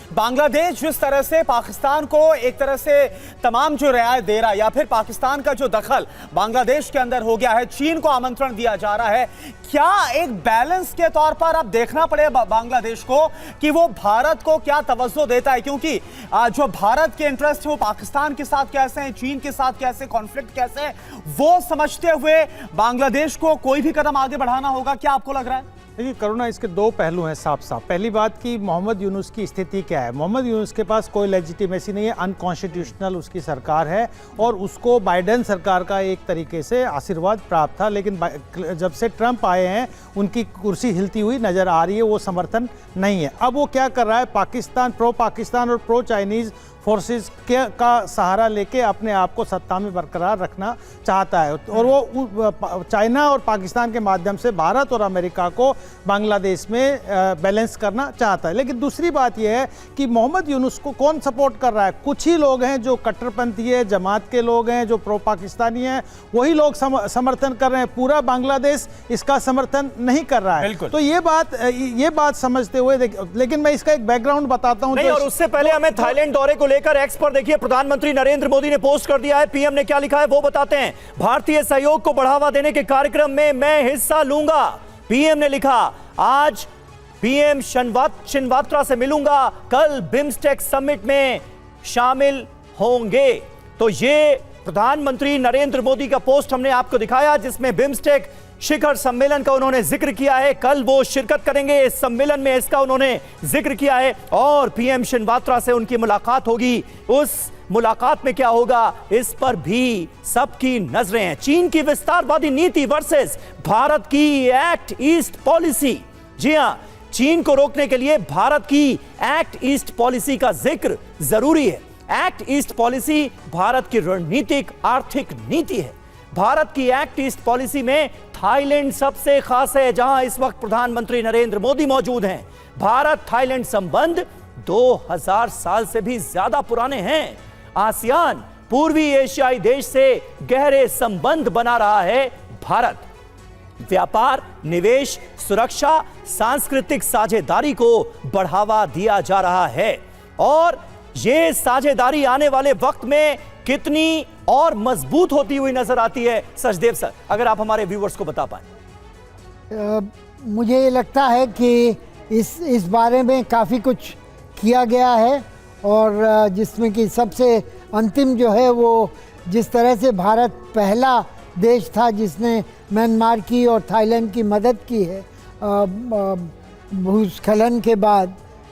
बांग्लादेश जिस तरह से पाकिस्तान को एक तरह से तमाम जो रियायत दे रहा है या फिर पाकिस्तान का जो दखल बांग्लादेश के अंदर हो गया है, चीन को आमंत्रण दिया जा रहा है, क्या एक बैलेंस के तौर पर अब देखना पड़ेगा बांग्लादेश को कि वो भारत को क्या तवज्जो देता है? क्योंकि जो भारत के इंटरेस्ट है वो पाकिस्तान के साथ कैसे हैं, चीन के साथ कैसे, कॉन्फ्लिक्ट कैसे है, वो समझते हुए बांग्लादेश को कोई भी कदम आगे बढ़ाना होगा। क्या आपको लग रहा है? देखिए करुणा, इसके दो पहलू हैं साफ साफ। पहली बात कि मोहम्मद यूनुस की स्थिति क्या है। मोहम्मद यूनुस के पास कोई लेजिटिमेसी नहीं है, अनकॉन्स्टिट्यूशनल उसकी सरकार है और उसको बाइडेन सरकार का एक तरीके से आशीर्वाद प्राप्त था, लेकिन जब से ट्रंप आए हैं उनकी कुर्सी हिलती हुई नज़र आ रही है, वो समर्थन नहीं है। अब वो क्या कर रहा है, प्रो पाकिस्तान और प्रो चाइनीज़ फोर्सेस का सहारा लेके अपने आप को सत्ता में बरकरार रखना चाहता है और वो चाइना और पाकिस्तान के माध्यम से भारत और अमेरिका को बांग्लादेश में बैलेंस करना चाहता है। लेकिन दूसरी बात यह है कि मोहम्मद यूनुस को कौन सपोर्ट कर रहा है? कुछ ही लोग हैं जो कट्टरपंथी है, जमात के लोग हैं जो प्रो पाकिस्तानी हैं, वही लोग समर्थन कर रहे हैं। पूरा बांग्लादेश इसका समर्थन नहीं कर रहा है। तो ये बात समझते हुए लेकिन मैं इसका एक बैकग्राउंड बताता हूँ। और उससे पहले हमें थाईलैंड दौरे को लेकर एक्स पर देखिए प्रधानमंत्री नरेंद्र मोदी ने पोस्ट कर दिया है। पीएम ने क्या लिखा है वो बताते हैं। भारतीय सहयोग को बढ़ावा देने के कार्यक्रम में मैं हिस्सा लूंगा। पीएम ने लिखा, आज पीएम शिनवात्रा से मिलूंगा, कल बिम्स्टेक समिट में शामिल होंगे। तो ये प्रधानमंत्री नरेंद्र मोदी का पोस्ट हमने आपको दिखाया जिसमें बिम्स्टेक शिखर सम्मेलन का उन्होंने जिक्र किया है। कल वो शिरकत करेंगे इस सम्मेलन में, इसका उन्होंने जिक्र किया है और पीएम शिनवात्रा से उनकी मुलाकात होगी। उस मुलाकात में क्या होगा इस पर भी सबकी नजरें हैं। चीन की विस्तारवादी नीति वर्सेस भारत की एक्ट ईस्ट पॉलिसी। जी हां, चीन को रोकने के लिए भारत की एक्ट ईस्ट पॉलिसी का जिक्र जरूरी है। एक्ट ईस्ट पॉलिसी भारत की रणनीतिक आर्थिक नीति है। भारत की एक्ट ईस्ट पॉलिसी में थाईलैंड सबसे खास है, जहां इस वक्त प्रधानमंत्री नरेंद्र मोदी मौजूद हैं। भारत थाईलैंड संबंध 2000 साल से भी ज्यादा पुराने हैं। आसियान पूर्वी एशियाई देश से गहरे संबंध बना रहा है भारत। व्यापार, निवेश, सुरक्षा, सांस्कृतिक साझेदारी को बढ़ावा दिया जा रहा है और यह साझेदारी आने वाले वक्त में कितनी और मजबूत होती हुई नजर आती है। सचदेव सर, अगर आप हमारे व्यूअर्स को बता पाए। मुझे ये लगता है कि इस बारे में काफ़ी कुछ किया गया है और जिसमें कि सबसे अंतिम जो है वो जिस तरह से भारत पहला देश था जिसने म्यांमार की और थाईलैंड की मदद की है भूस्खलन के बाद,